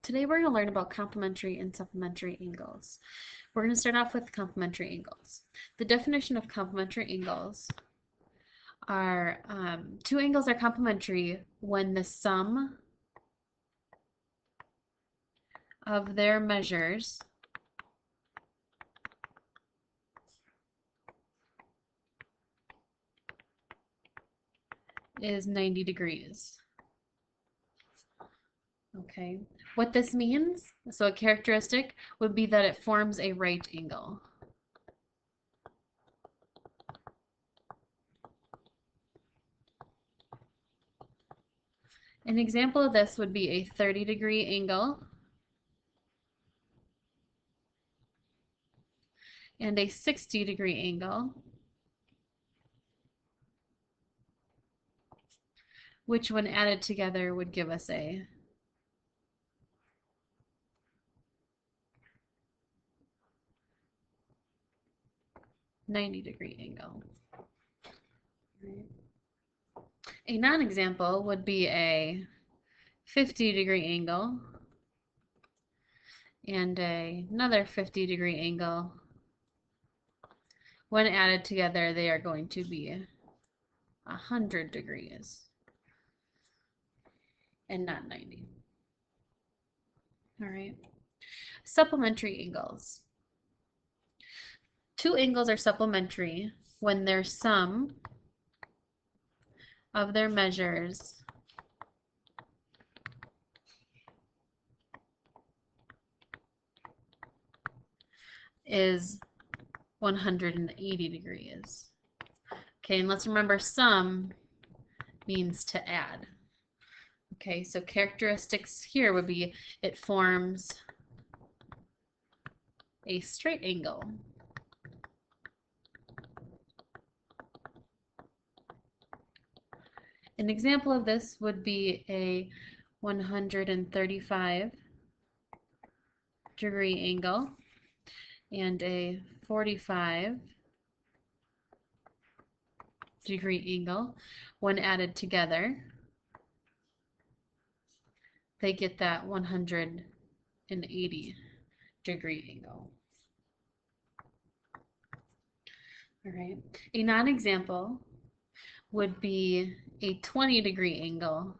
Today we're going to learn about complementary and supplementary angles. We're going to start off with complementary angles. The definition of complementary angles are two angles are complementary when the sum of their measures is 90 degrees. Okay, what this means, so a characteristic would be that it forms a right angle. An example of this would be a 30-degree angle and a 60-degree angle, which when added together would give us a 90-degree angle. A non-example would be a 50-degree angle and another 50-degree angle. When added together, they are going to be 100 degrees and not 90. All right. Supplementary angles. Two angles are supplementary when their sum of their measures is 180 degrees. Okay, and let's remember sum means to add. Okay, so characteristics here would be it forms a straight angle. An example of this would be a 135-degree angle and a 45-degree angle. When added together, they get that 180-degree angle. All right. A non-example would be a 20-degree angle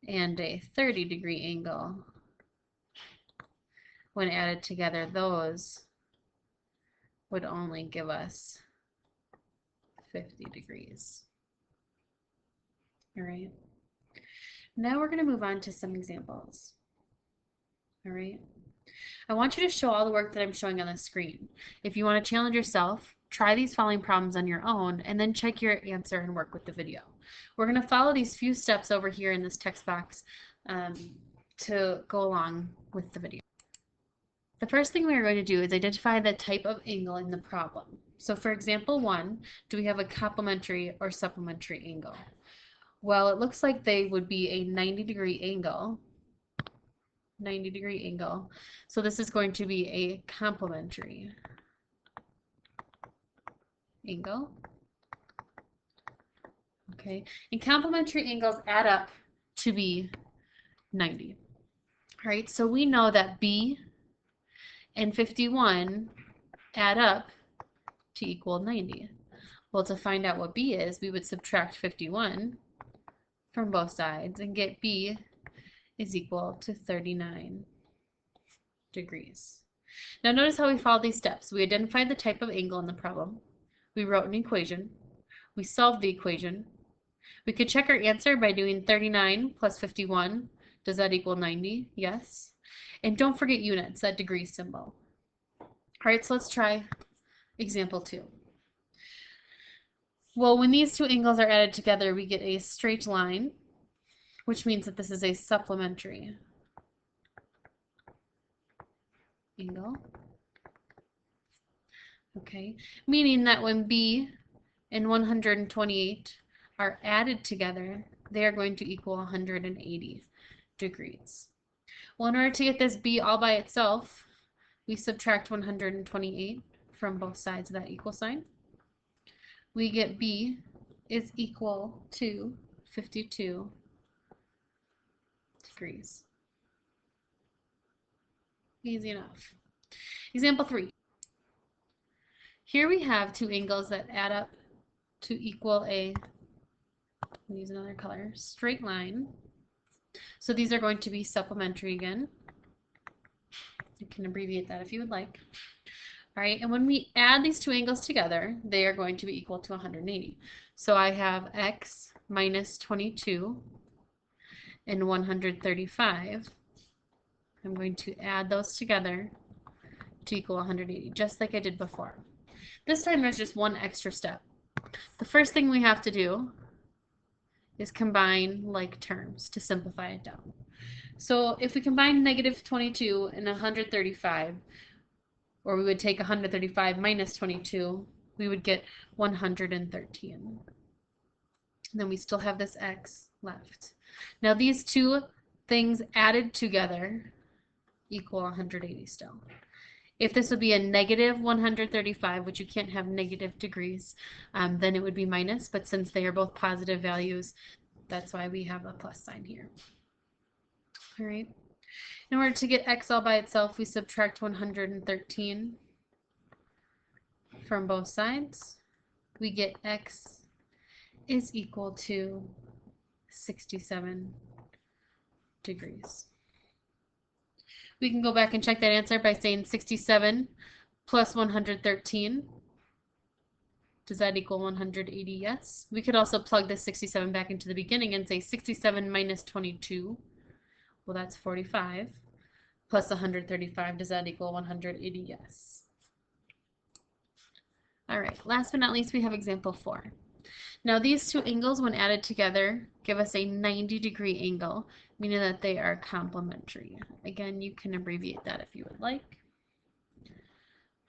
and a 30-degree angle. When added together, those would only give us 50 degrees. All right. Now we're going to move on to some examples. All right. I want you to show all the work that I'm showing on the screen. If you want to challenge yourself, try these following problems on your own and then check your answer and work with the video. We're going to follow these few steps over here in this text box to go along with the video. The first thing we are going to do is identify the type of angle in the problem. So for example 1, do we have a complementary or supplementary angle? Well, it looks like they would be a 90-degree angle. 90-degree angle. So this is going to be a complementary angle. Okay, and complementary angles add up to be 90. All right, so we know that B and 51 add up to equal 90. Well, to find out what B is, we would subtract 51 from both sides and get B is equal to 39 degrees. Now notice how we followed these steps. We identified the type of angle in the problem. We wrote an equation. We solved the equation. We could check our answer by doing 39 plus 51. Does that equal 90? Yes. And don't forget units, that degree symbol. All right, so let's try example 2. Well, when these two angles are added together, we get a straight line, which means that this is a supplementary angle. Okay, meaning that when B and 128 are added together, they are going to equal 180 degrees. Well, in order to get this B all by itself, we subtract 128 from both sides of that equal sign. We get B is equal to 52 degrees. Easy enough. Example 3. Here we have two angles that add up to equal a, I'll use another color, straight line. So these are going to be supplementary again. You can abbreviate that if you would like. All right, and when we add these two angles together, they are going to be equal to 180. So I have x minus 22 and 135. I'm going to add those together to equal 180, just like I did before. This time there's just one extra step. The first thing we have to do is combine like terms to simplify it down. So if we combine negative 22 and 135, or we would take 135 minus 22, we would get 113. And then we still have this x left. Now these two things added together equal 180 still. If this would be a negative 135, which you can't have negative degrees, then it would be minus, but since they are both positive values, that's why we have a plus sign here. All right. In order to get x all by itself, we subtract 113 from both sides. We get x is equal to 67 degrees. We can go back and check that answer by saying 67 plus 113. Does that equal 180? Yes. We could also plug this 67 back into the beginning and say 67 minus 22. Well, that's 45. Plus 135. Does that equal 180? Yes. All right. Last but not least, we have example 4. Now these two angles, when added together, give us a 90-degree angle, meaning that they are complementary. Again, you can abbreviate that if you would like.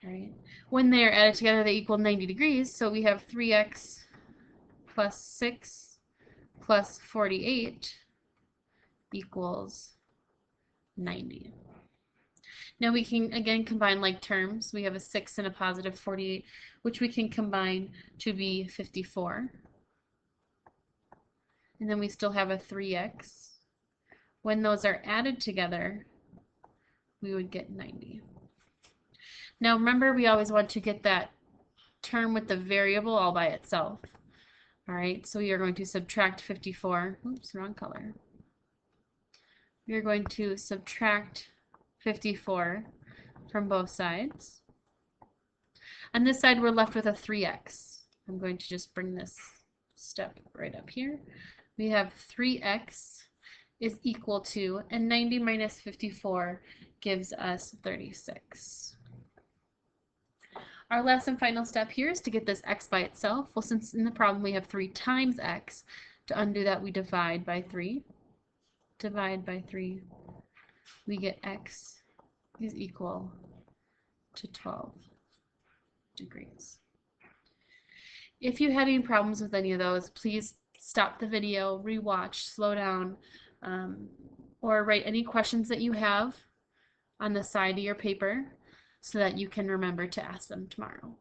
All right. When they are added together, they equal 90 degrees. So we have 3x plus 6 plus 48 equals 90. Now we can again combine like terms. We have a 6 and a positive 48, which we can combine to be 54. And then we still have a 3x. When those are added together, we would get 90. Now remember, we always want to get that term with the variable all by itself. All right, so we are going to subtract 54. Oops, wrong color. We are going to subtract 54 from both sides. On this side, we're left with a 3x. I'm going to just bring this step right up here. We have 3x is equal to, and 90 minus 54 gives us 36. Our last and final step here is to get this x by itself. Well, since in the problem we have 3 times x, to undo that we divide by 3. Divide by 3. We get x is equal to 12 degrees. If you had any problems with any of those, please stop the video, rewatch, slow down, or write any questions that you have on the side of your paper so that you can remember to ask them tomorrow.